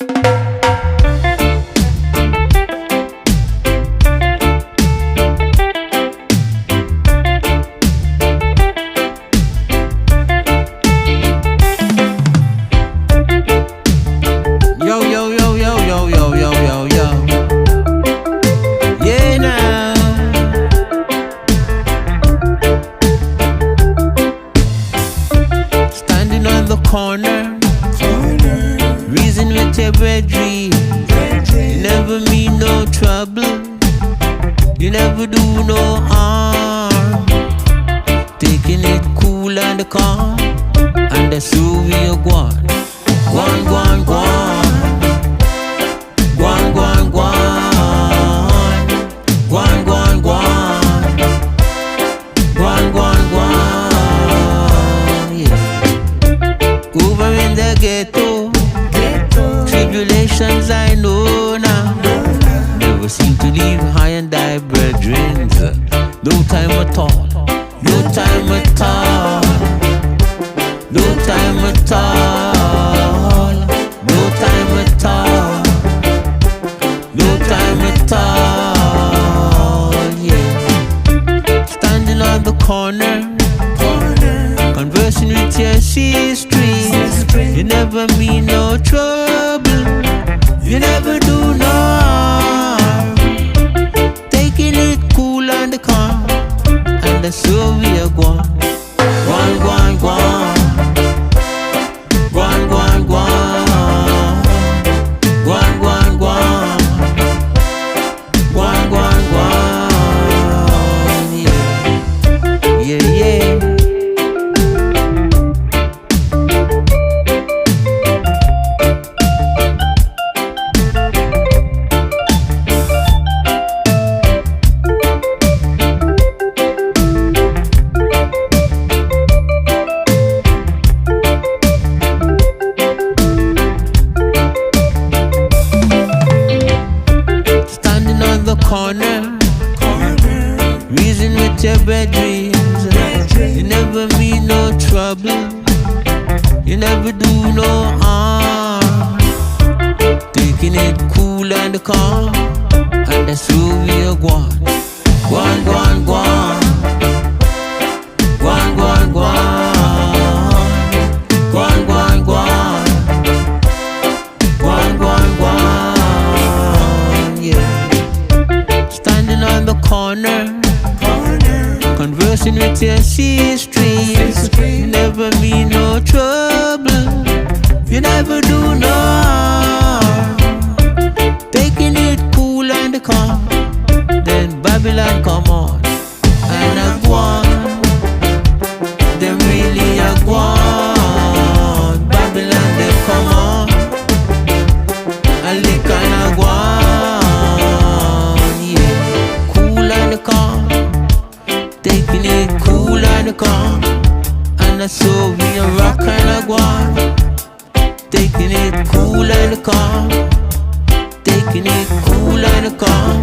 Yo, yo, yo, yo, yo, yo, yo, yo, yo. Yeah, now. Standing on the corner, reason with your brethren. You never mean no trouble, you never do no harm. Taking it cool and calm, and that's who we are going. Gwan, gwan, gwan. Gwan, gwan, gwan. Gwan, gwan, gwan. Gwan, gwan, gwan. Yeah. Over in the ghetto, tribulations I know now. Never seem to leave high and die brethren. No time at all. No time at all. No time at all. No time at all. No time at all. Yeah. Standing on the corner, conversing with your sister. You never mean no trouble, you never do no harm. Taking it cool and calm, and that's how we are going. Gwan, gwan, gwan. Gwan, gwan, gwan. Gwan, gwan, gwan. Gwan, gwan, gwan. Yeah, yeah, yeah. Corner, reason with your brethren. You never mean no trouble, you never do no harm. Taking it cool and calm, and that's who we are going. Gwan, gwan, gwan. Gwan, gwan, gwan. Gwan, gwan, gwan. Gwan, gwan, gwan. Yeah. Standing on the corner, conversing with your sister. You never mean no trouble, you never do no harm. Taking it cool and calm, then Babylon come on, and I go on. Them really a go on. Babylon they come on, and lick and I go on. Calm, taking it cool and calm, and that's so we a rock and a guan. Taking it cool and calm, taking it cool and calm.